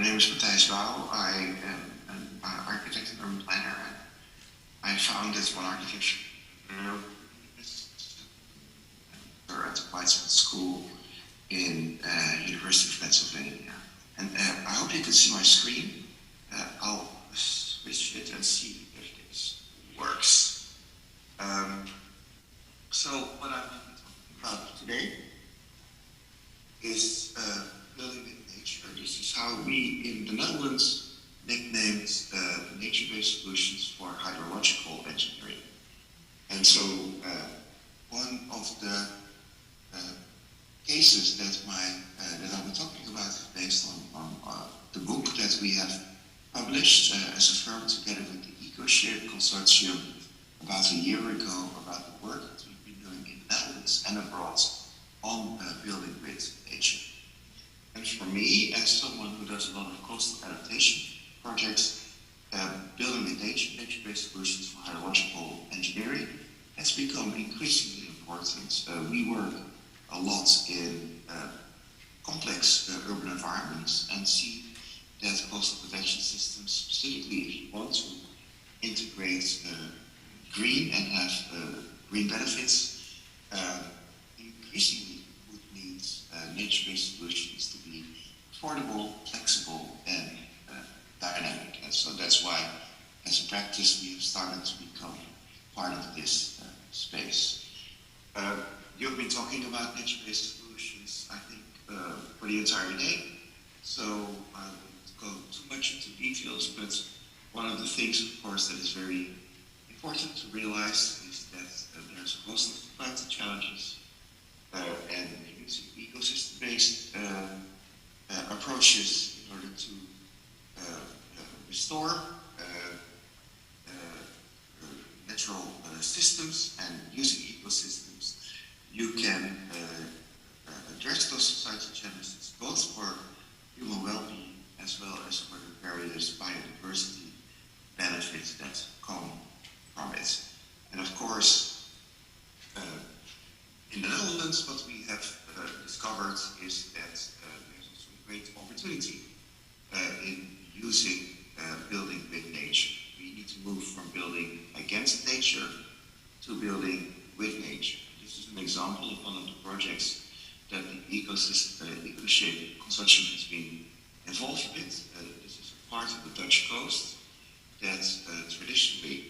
name is Matthijs Bouw. I am an architect and urban planner, and I founded one architecture at White School in University of Pennsylvania. And I hope you can see my screen. I'll switch it and see if this works. So what I'm talking about today is building in nature. This is how we in the Netherlands nicknamed nature-based solutions for hydrological engineering. And so one of the cases that I'll be talking about is based on the book that we have published as a firm together with the EcoShape Consortium about a year ago about the work that we've been doing in the Netherlands and abroad on building with nature. And for me, as someone who does a lot of coastal adaptation projects, building with nature-based solutions for hydrological engineering has become increasingly important. We work a lot in complex urban environments and see that coastal protection systems, specifically if you want to integrate green and have green benefits, increasingly would need nature-based solutions to be affordable, flexible, and dynamic. And so that's why, as a practice, we have started to become part of this space. You've been talking about nature-based solutions, I think, for the entire day. So I won't go too much into details, but one of the things, of course, that is very important to realize is that there's a host of planted challenges and using ecosystem-based approaches in order to restore natural systems and using ecosystems. You can address those societal challenges both for human well-being as well as for the various biodiversity benefits that come from it. And of course, in the Netherlands, what we have discovered is that there's also a great opportunity in using building with nature. We need to move from building against nature to building with nature. This is an example of one of the projects that the EcoShape Consortium has been involved with. This is a part of the Dutch coast that traditionally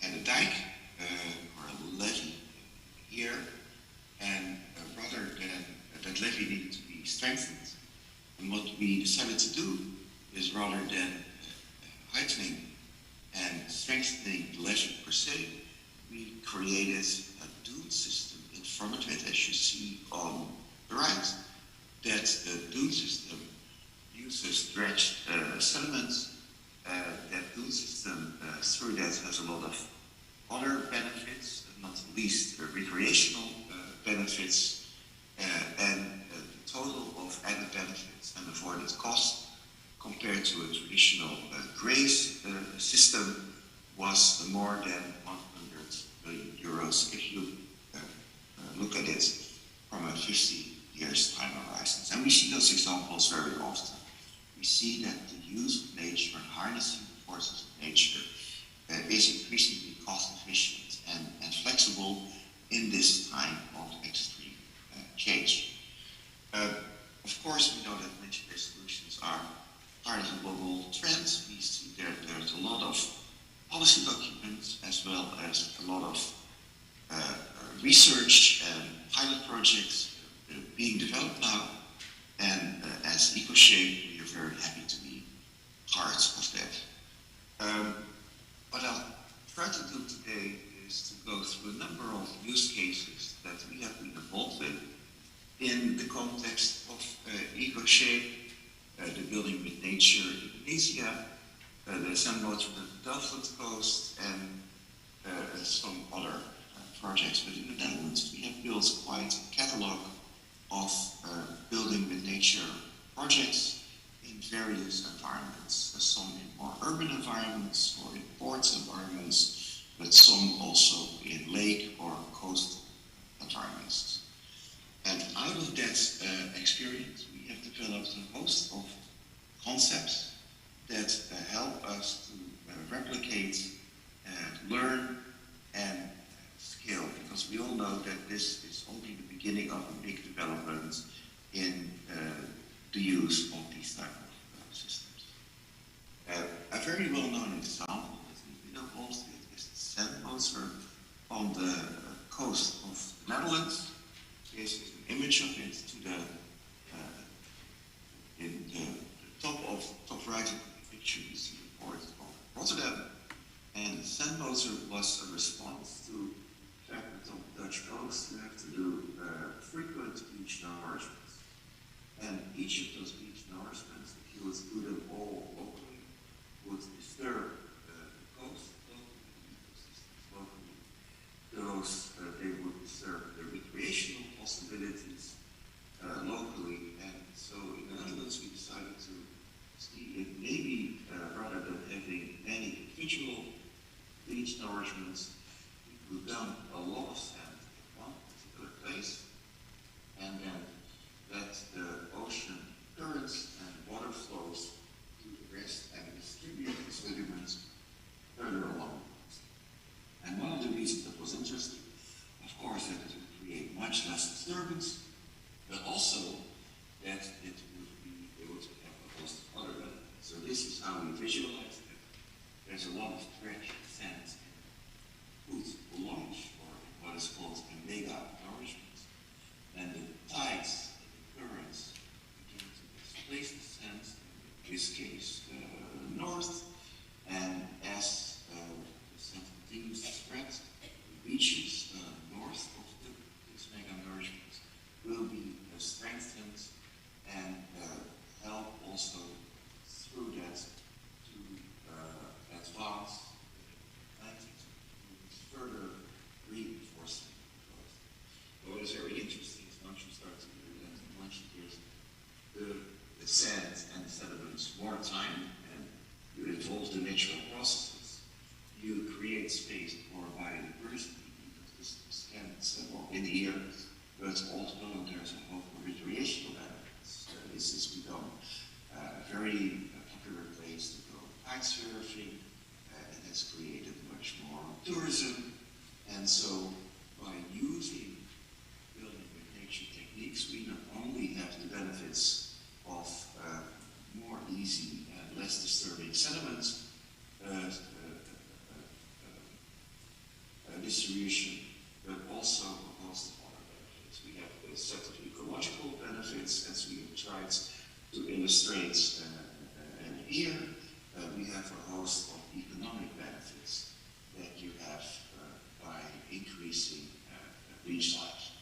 had a dike or a levee here, and rather than that levee needed to be strengthened, and what we decided to do is rather than heightening and strengthening the levee per se, we created a dune system in front of it, as you see on the right. That dune system uses dredged sediments. That dune system, through that, has a lot of other benefits, not least recreational benefits, and the total of added benefits and avoided costs compared to a traditional graze system was more than 100 million euros if you look at it from a 50 years time horizon. And we see those examples very often. We see that the use of nature and harnessing the forces of nature is increasingly cost efficient and flexible in this time of extreme change. Of course, we know that nature-based solutions are part of a global trend. We see there's a lot of policy documents as well as a lot of research and pilot projects being developed now. And as EcoShape, we are very happy to be part of that. What I'll try to do today is to go through a number of use cases that we have been involved in the context of EcoShape, the building with nature in Indonesia, the Sandbox from the Delft coast, and some other projects. But in the Netherlands, we have built quite a catalog of building with nature projects in various environments, some in more urban environments or in port environments, but some also in lake or coastal environments. And out of that experience, we have developed a host of concepts Netherlands. We all know that this is only the beginning of a big development in the use of these type of systems. A very well-known example that we've been involved with is the Symposium on the coast of the Netherlands. This is an image of it to the in the top right of the picture. You see the port of Rotterdam, and the Symposium was a response to the fact that on the Dutch coast you have to do frequent beach nourishments, and each of those beach nourishments, if you would do them all locally, would disturb the coast, locally. Those they would disturb the recreational possibilities locally, and so in the Netherlands we decided to see if maybe rather than having many individual beach nourishments, we could dump a lot of sand in one particular place, and then let the ocean currents and water flows to the rest and distribute the sediments further along. And one of the reasons that was interesting, of course, that it would create much less disturbance, but also that it would be able to have a host of other benefits. So this is how we visualize it. There's a lot of fresh sand in food launch, or what is called a mega nourishment. And the tides, the currents, begin to displace the sand, in this case north, and as the sand continues to spread, the beaches north of this mega nourishment will be strengthened and help also through that to advance planting, further reinforcing the coast. What is very interesting is once you start to do that, and once you give the sand and the sediments more time and you involve the natural processes, you create space for biodiversity, because this sand in the air, but also there's a whole recreational benefits. This has become a very popular place to go kite surfing. It has created much more tourism, and so by using building with nature techniques, we not only have the benefits of more easy and less disturbing sediments distribution, but also a host of other benefits. We have a set of ecological benefits, as we have tried to illustrate here. We have a host of economic benefits that you have by increasing beach life.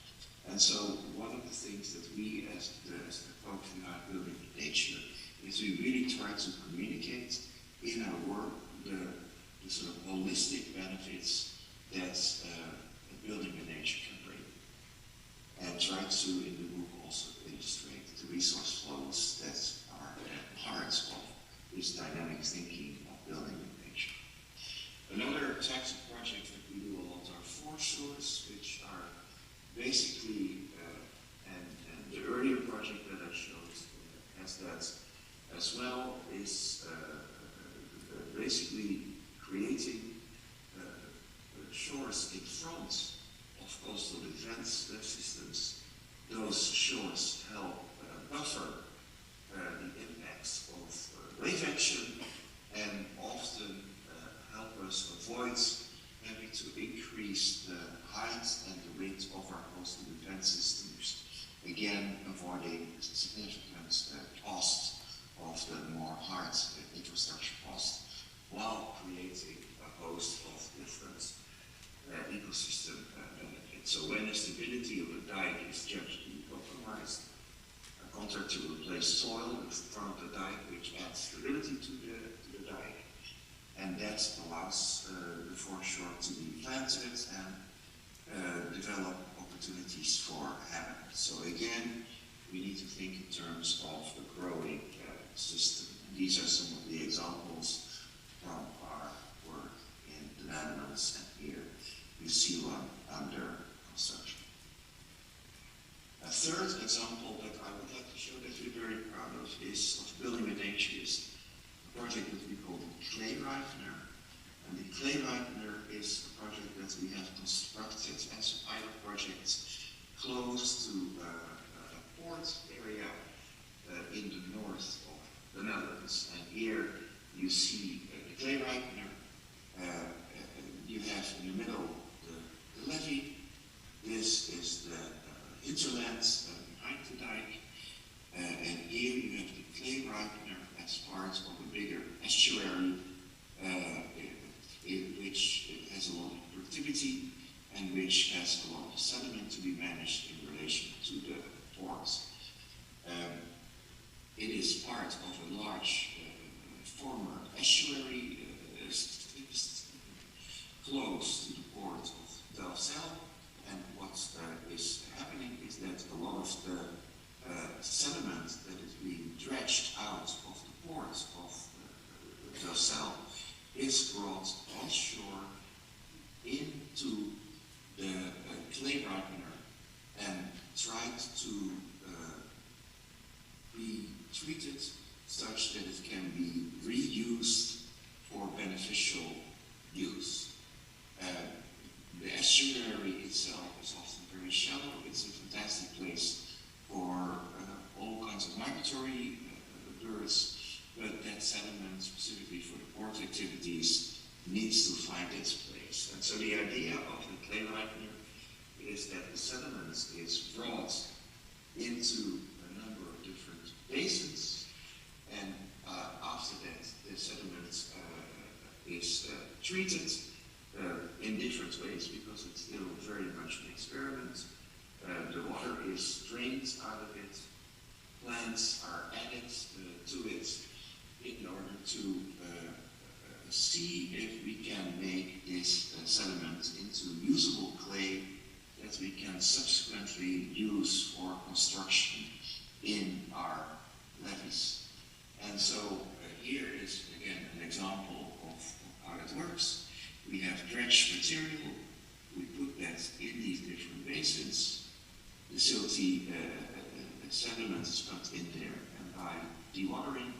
And so one of the things that we as the folks who are building with nature is we really try to communicate in our work the sort of holistic benefits that building with nature can bring. And try to, in the book, also illustrate the resource flows that are at the heart of this dynamic thinking of building with nature. Another types of projects that we do a lot are foreshores, which are basically, and the earlier project that I showed has that as well, is basically creating shores in front of coastal defense systems. Those shores help buffer the impacts of wave action and often help us avoid having to increase the height and the width of our coastal defense systems. Again, avoiding the significant cost of the more hard infrastructure cost, while creating a host of different ecosystem benefits. So when the stability of a dike is judged to be compromised, a contract to replace soil in front of the dike, which adds stability to the dike, and that allows the foreshore to be planted and develop opportunities for habitat. So again, we need to think in terms of a growing system. And these are some of the examples from our work in the Netherlands, and here you see one under construction. A third example that I would like to show that we're very proud of is of building with nature is a project that we call the clay ripener. And the clay ripener is a project that we have constructed as a hinterlands behind the dike. And here you have the clay ripener as part of a bigger estuary, which has a lot of productivity and which has a lot of sediment to be managed in relation to the ports. It is part of a large former estuary close to the port of Delfzijl, and what is happening is that a lot of the sediment that is being dredged out of the port of Delfzijl is brought onshore into the clay ripener and tried to be treated such that it can be reused for beneficial use. The estuary itself is often very shallow. It's a fantastic place for all kinds of migratory birds, but that sediment, specifically for the port activities, needs to find its place. And so the idea of the clay ripener is that the sediment is brought into a number of different basins, and after that the sediment is treated in different ways, because it's still very much an experiment. The water is drained out of it, plants are added to it in order to see if we can make this sediment into usable clay that we can subsequently use for construction in our levees. And so here is again an example of how it works. We have dredged material, we put that in these different basins, the silty sediment is pumped in there, and by dewatering,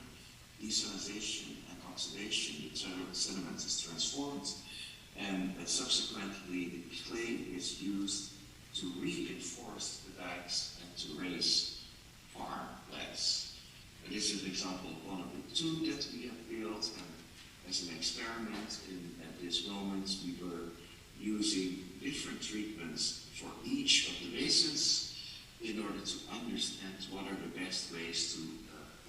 desalinization and oxidation, the sediment is transformed, and subsequently the clay is used to reinforce the dikes and to raise farmlands. And this is an example of one of the two that we have built, and as an experiment at this moment we were using different treatments for each of the basins in order to understand what are the best ways to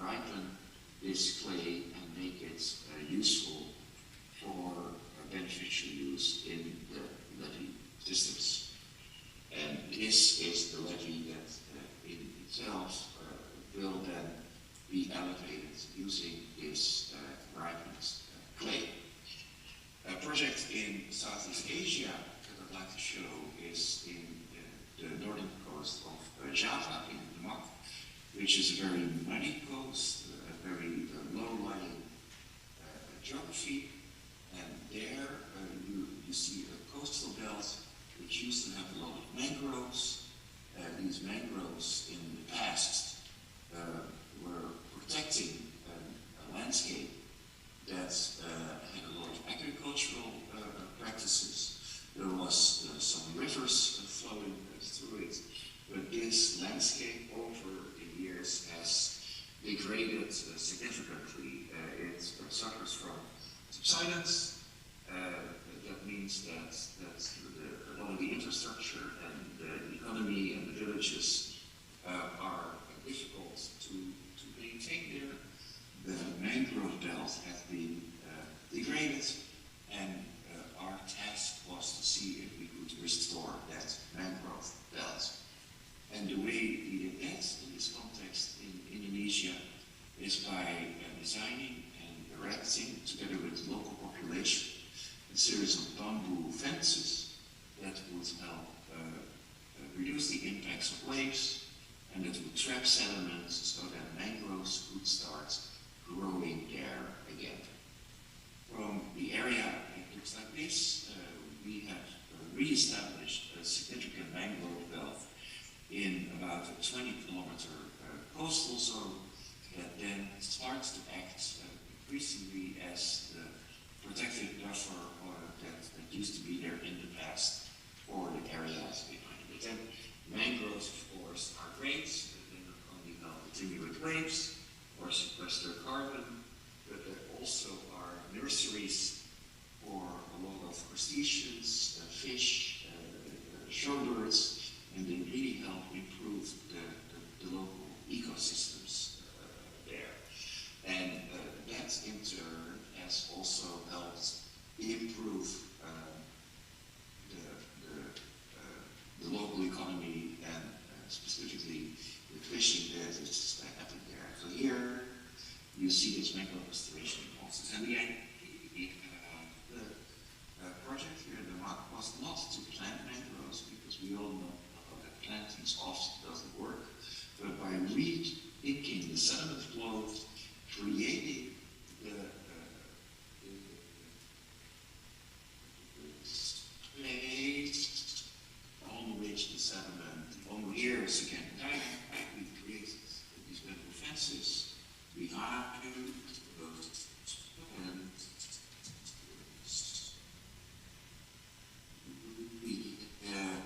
ripen this clay and make it useful for beneficial use in the levee systems. And this is the levee that in itself will then be elevated using this ripened clay. A project in Southeast Asia that I'd like to show is in the northern coast of Java in Demak, which is a very muddy coast, a very low-lying geography, and there you see a coastal belt which used to have a lot of mangroves. These mangroves in the past were protecting a landscape that had a lot of agricultural practices. There was some rivers flowing through it, but this landscape over the years has degraded significantly. It suffers from subsidence. That means that a lot of the infrastructure and the economy and the villages are difficult to maintain there. The mangrove belt has been degraded, and our task was to see if we could restore that mangrove belt. And the way we did that in this context in Indonesia is by designing and erecting, together with the local population, a series of bamboo fences that would help reduce the impacts of waves, and that would trap sediment so that mangroves could start growing there again. From the area, it looks like this. We have re-established a significant mangrove belt in about a 20-kilometer coastal zone that then starts to act increasingly as the protective buffer that used to be there in the past for the areas behind it. And mangroves, of course, are great. They not only help attenuate waves or sequester carbon, but they also are nurseries for a lot of crustaceans, fish, shorebirds, and they really help improve the local ecosystems there. And that in turn has also helped improve the local economy and specifically the fishing that is happening there. So here you see this macro restoration process. And the project here in the market was not to plant mangroves, because we all know that planting often doesn't work, but by rethinking the sediment flow, creating the space on which the sediment, on years again, we created these bamboo fences behind those, and we have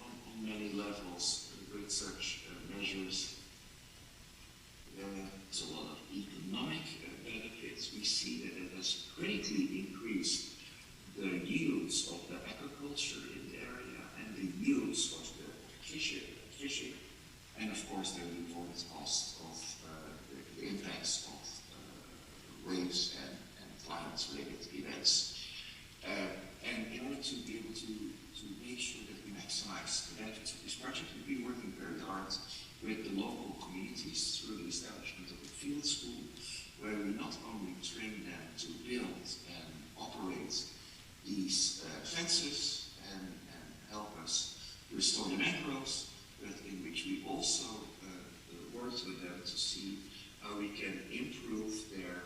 on many levels with such measures. There's a lot of economic benefits. We see that it has greatly increased the yields of the agriculture in the area and the yields of the fishing, and of course the important cost of the impacts of waves and climate-related events. And in order to be able to make sure that we maximize the benefits of this project, we've been working very hard with the local communities through the establishment of a field school, where we not only train them to build and operate these fences and help us restore the mangroves, but in which we also worked with them to see how we can improve their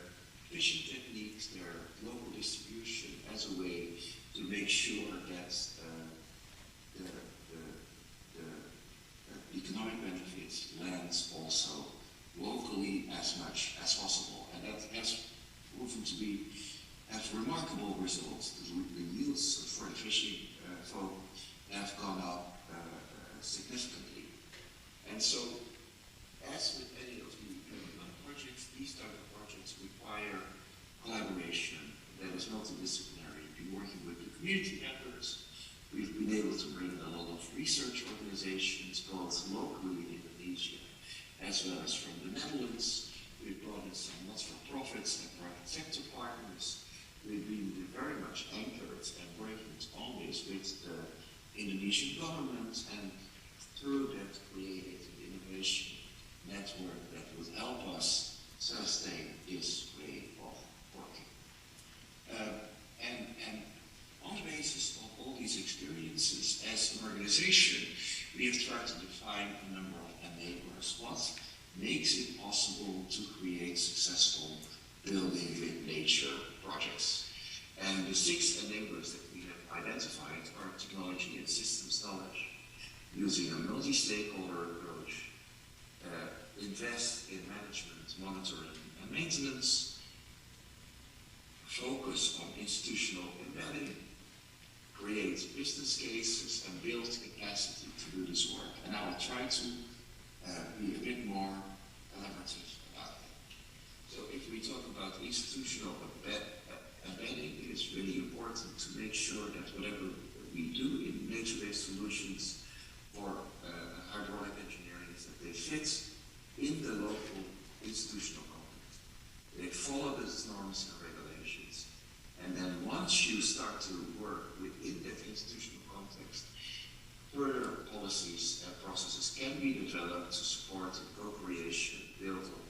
fishing techniques, their local distribution, as a way to make sure that the economic benefits lands also locally as much as possible. And that has proven to have remarkable results. The yields for the fishing folk have gone up significantly. And so, as with any of the projects, these type of projects require collaboration that is multidisciplinary. We've been working with the community members. We've been able to bring in a lot of research organizations, both locally in Indonesia as well as from the Netherlands. We've brought in some not-for-profits and private sector partners. We've been very much anchored and working on this with the Indonesian government, and through that created an innovation network that would help us sustain this way of working. And on the basis of all these experiences as an organization, we have tried to define a number of enablers. What makes it possible to create successful building with nature projects? And the 6 enablers that we have identified are technology and systems knowledge, using a multi-stakeholder approach, invest in management, monitoring, and maintenance, focus on institutional embedding, create business cases, and build capacity to do this work. And I will try to be a bit more elaborative about that. So if we talk about institutional embedding, it is really important to make sure that whatever we do in nature-based solutions for hydraulic engineering is that they fit in the local institutional context. They follow the norms and regulations. And then once you start to work within that institutional context, further policies and processes can be developed to support the co-creation, build on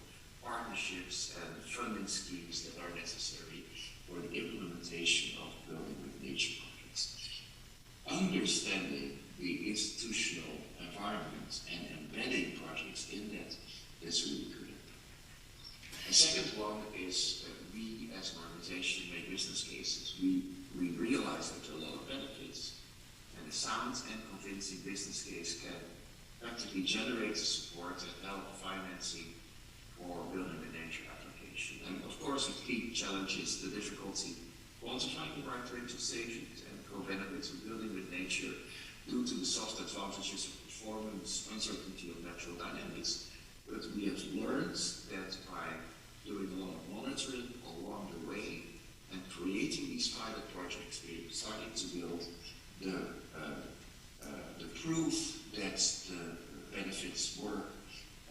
partnerships and funding schemes that are necessary for the implementation of building with nature projects. Understanding the institutional environment and embedding projects in that is really critical. The second one is we as an organization make business cases. We realize that there are a lot of benefits, and a sound and convincing business case can practically generate the support and help financing for building the nature application. And of course, a key challenge is the difficulty quantifying the right range of savings and co-benefits of building with nature due to the soft advantages of performance, uncertainty of natural dynamics. But we have learned that by doing prove that the benefits work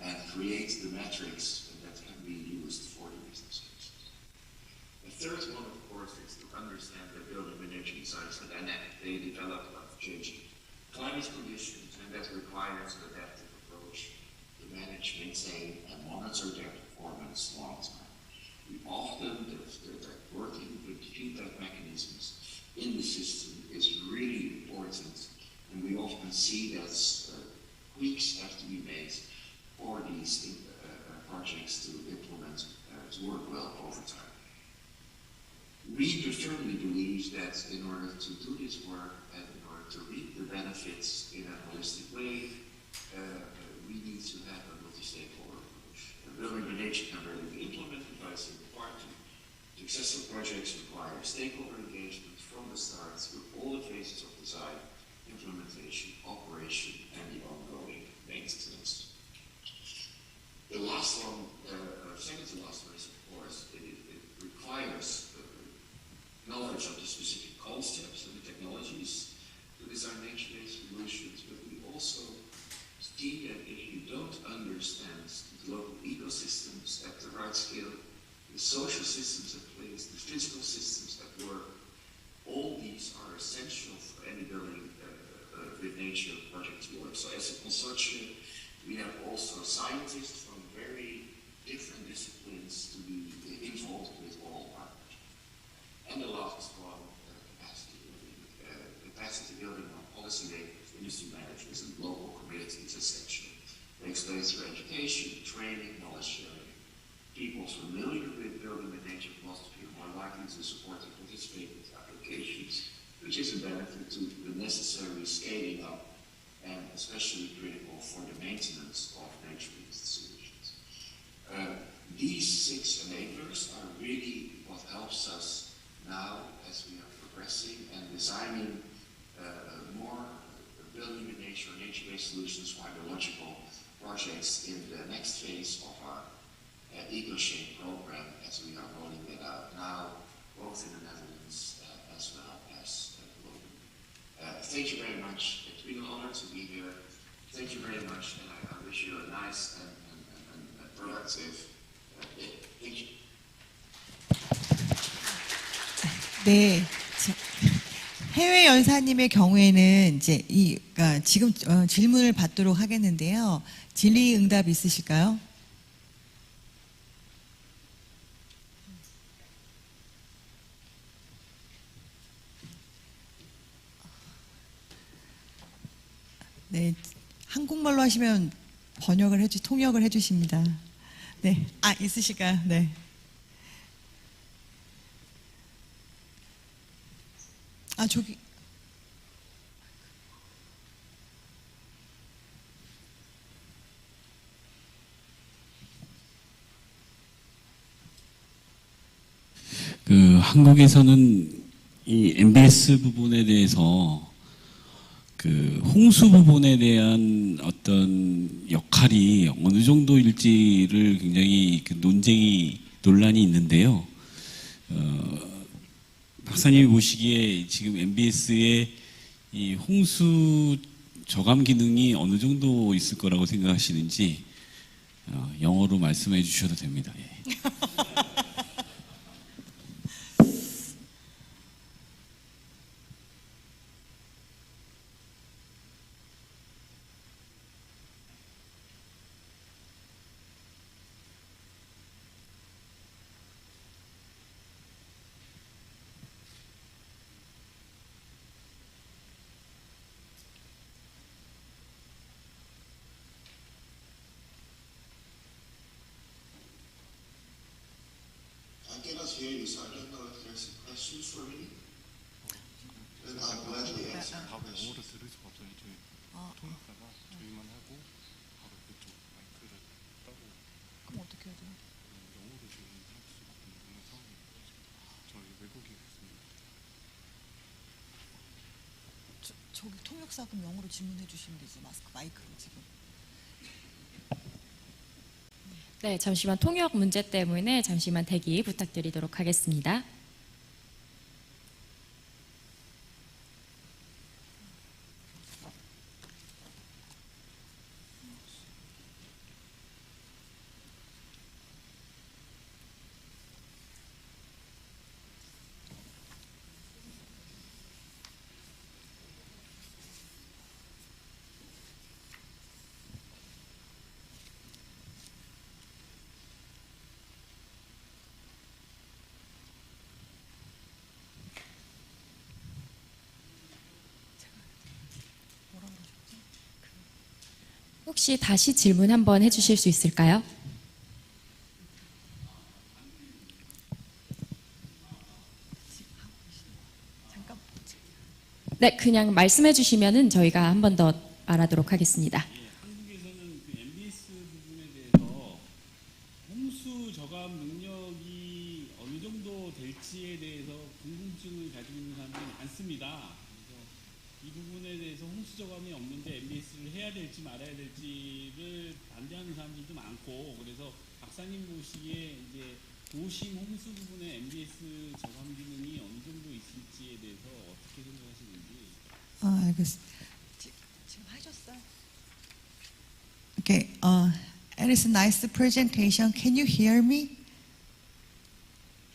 and create the metrics that can be used for the business cases. The third one, of course, is to understand that building management sites are dynamic. They develop out of changing climate conditions, and that requires an adaptive approach to manage, maintain, and monitor their performance long time. We often, working with feedback mechanisms in the system is really important, and we often see that tweaks have to be made for these projects to implement, to work well over time. We firmly believe that in order to do this work and in order to reap the benefits in a holistic way, we need to have a multi-stakeholder approach. Building management can really be implemented by a single party. Successful projects require stakeholder engagement from the start through all the phases of design, implementation, operation, and the ongoing maintenance. The last one, second to last one is, of course, it requires knowledge of the specific concepts and the technologies to design nature-based solutions, but we also see that if you don't understand the local ecosystems at the right scale, the social systems at place, the physical systems at work, all these are essential for any building with nature project to work. So as a consortium, we have also scientists from very different disciplines to be involved with all our projects. And the last one, capacity building on policy makers, industry managers, and local communities is essential. It takes place through education, training, knowledge sharing. People familiar with building the nature philosophy are more likely to support and participate in applications, which is a benefit to the necessary scaling up and especially critical for the maintenance of nature-based solutions. These 6 enablers are really what helps us now as we are progressing and designing more building with nature, nature-based solutions for hydrological projects in the next phase of our EcoShape program as we are rolling it out now, both in the Netherlands as well as globally. Thank you very much. It's been an honor to be here. Thank you very much, and I wish you a nice and productive day. Thank you. 네. 해외 연사님의 경우에는 이제 지금 질문을 받도록 하겠는데요. 질의응답 있으실까요? 네, 한국말로 하시면 통역을 해주십니다. 네, 있으실까요? 네. 저기. 한국에서는 이 MBS 부분에 대해서 홍수 부분에 대한 어떤 역할이 어느 정도일지를 굉장히 논란이 있는데요. 박사님이 보시기에 지금 MBS의 이 홍수 저감 기능이 어느 정도 있을 거라고 생각하시는지 영어로 말씀해 주셔도 됩니다. 예. I cannot hear you, so I don't know if there's a question for me. Then I'll gladly answer. 답을 영어로 들을 수가 없어요. 저희 통역사가 저희만 하고 바로 그쪽 마이크를 따고 그럼 어떻게 해야 돼요? 영어로 지금 할 수밖에 없는 상황이에요. 저희 외국인 있습니다. 저기 통역사 그럼 영어로 질문해 주시면 되지. 마이크로 지금. 네, 잠시만 통역 문제 때문에 잠시만 대기 부탁드리도록 하겠습니다. 혹시 다시 질문 한번 해주실 수 있을까요? 잠깐. 네, 그냥 말씀해 주시면은 저희가 한 번 더 말하도록 하겠습니다. 한국에서는 그 MBS 부분에 대해서 홍수 저감 능력이 어느 정도 될지에 대해서 궁금증을 가지고 있는 사람들이 많습니다. 그래서 이 부분에 대해서 홍수 저감이 없는데 MBS를 해야 될지 말아야 될지를 반대하는 사람들도 많고, 그래서 박사님 보시기에 이제 도심 홍수 부분에 MBS 저감 기능이 어느 정도 있을지에 대해서 어떻게 생각하시는지. 알겠습니다. 지금 하셨어요? Okay. It is a nice presentation. Can you hear me?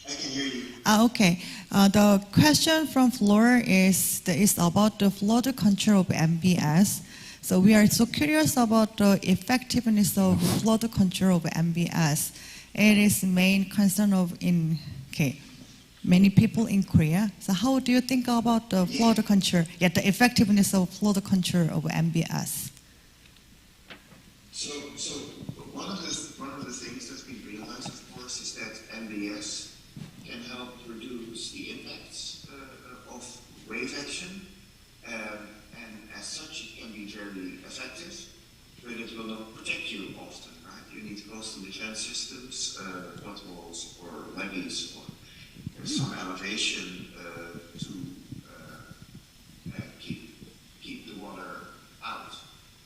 I can hear you. Okay. The question from floor is about the flood control of MBS. So we are so curious about the effectiveness of flood control of MBS. It is main concern of many people in Korea. So how do you think about the flood control? Yeah, the effectiveness of flood control of MBS. So one of the things that's been realized, of course, is that MBS can help reduce the impacts of wave action, and as such, it can be very effective, but it will not protect you often, right? You need coastal defense systems, flood walls, or levees, or some elevation to keep the water out.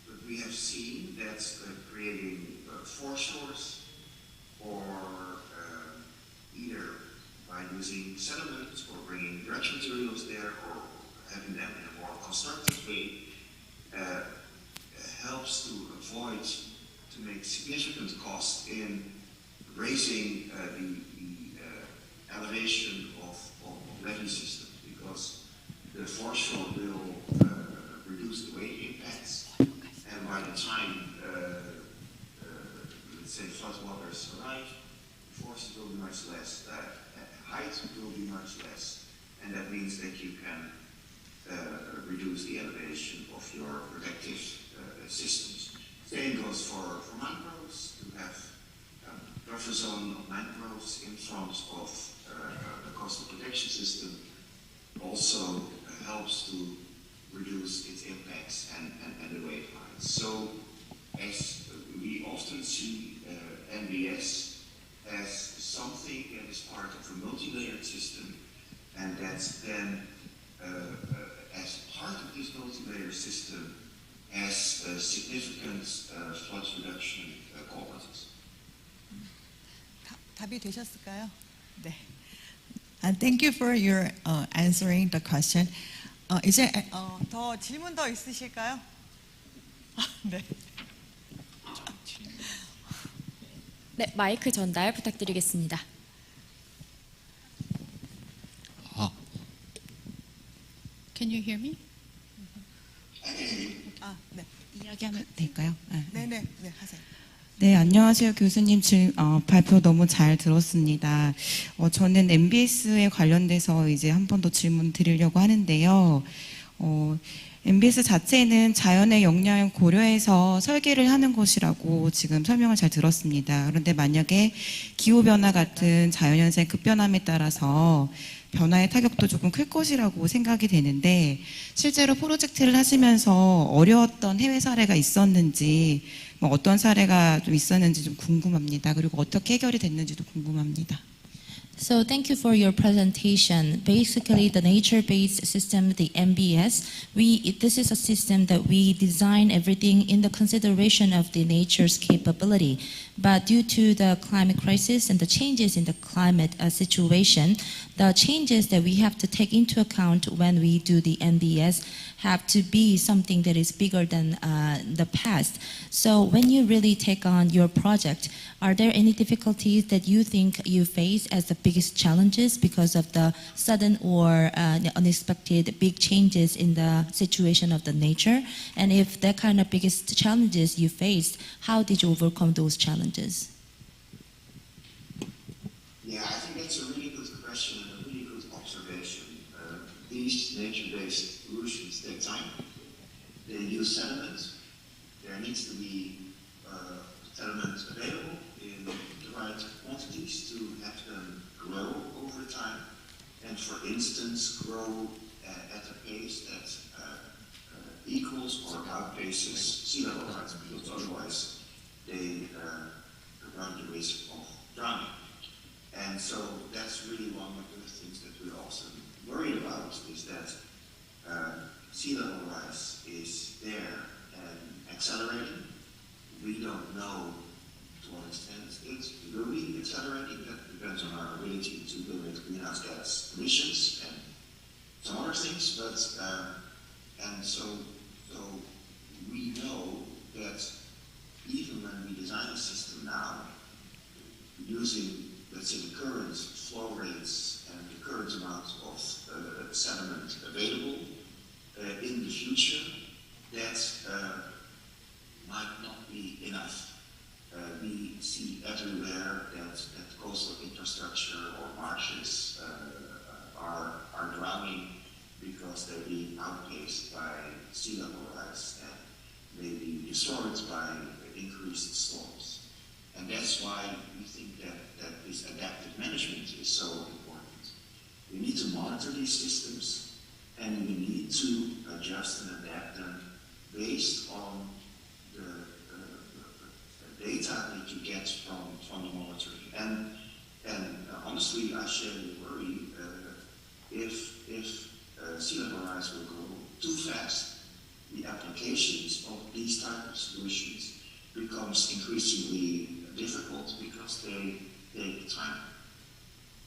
But we have seen that creating foreshores, or either by using sediment or bringing dredge materials there, or having them in a more constructive way, helps to avoid, to make significant cost in raising the elevation of levee systems, because the foreshore will reduce the wave impacts, and by the time let's say floodwaters arrive, the forces will be much less, height will be much less, and that means that you can reduce the elevation of your protective systems. Same goes for mangroves, to have a buffer zone of mangroves in front of the coastal protection system also helps to reduce its impacts and the wave heights. So as we often see MBS as something that is part of a multi-layered system, and that's then as part of this multi-layered system has significant flood reduction qualities. 답이 되셨을까요? 네. Thank you for your answering the question. 이제 더 질문 더 있으실까요? 네. 네, 마이크 전달 부탁드리겠습니다. Can you hear me? 네. 이야기하면 될까요? 네네. 네, 하세요. 네, 안녕하세요. 교수님 발표 너무 잘 들었습니다. 저는 MBS에 관련돼서 이제 한 번 더 질문 드리려고 하는데요. MBS 자체는 자연의 영향을 고려해서 설계를 하는 것이라고 지금 설명을 잘 들었습니다. 그런데 만약에 기후변화 같은 자연현상의 급변함에 따라서 변화의 타격도 조금 클 것이라고 생각이 되는데, 실제로 프로젝트를 하시면서 어려웠던 해외 사례가 있었는지, 어떤 사례가 좀 있었는지 좀 궁금합니다. 그리고 어떻게 해결이 됐는지도 궁금합니다. So thank you for your presentation. Basically, the nature-based system, the MBS, this is a system that we design everything in the consideration of the nature's capability. But due to the climate crisis and the changes in the climate situation, the changes that we have to take into account when we do the MBS have to be something that is bigger than the past. So when you really take on your project, are there any difficulties that you think you face as the biggest challenges because of the sudden or unexpected big changes in the situation of the nature? And if that kind of biggest challenges you faced, how did you overcome those challenges? Yeah, I think that's a really good question and a really good observation. These nature-based solutions take time. They use sediment. there needs to be settlements available in the right quantities to have them grow over time, and for instance, grow at a pace that equals or outpaces sea level rise, because otherwise they run the risk of drowning. And so that's really one of the things that we're also worried about, is that sea level rise is there and accelerating. We don't know to what extent it will be accelerating. That depends on our ability to limit greenhouse gas emissions and some other things. But and so we know that even when we design a system now, using, let's say, the current flow rates and the current amount of sediment available, in the future, that might not be enough. We see everywhere that coastal infrastructure or marshes are drowning because they're being outpaced by sea level rise and maybe destroyed by increased storms. And that's why we think that this adaptive management is so important. We need to monitor these systems, and we need to adjust and adapt them based on the data that you get from the monitoring. And honestly, I share your worry. If sea level rise will go too fast, the applications of these type of solutions becomes increasingly difficult because they take time.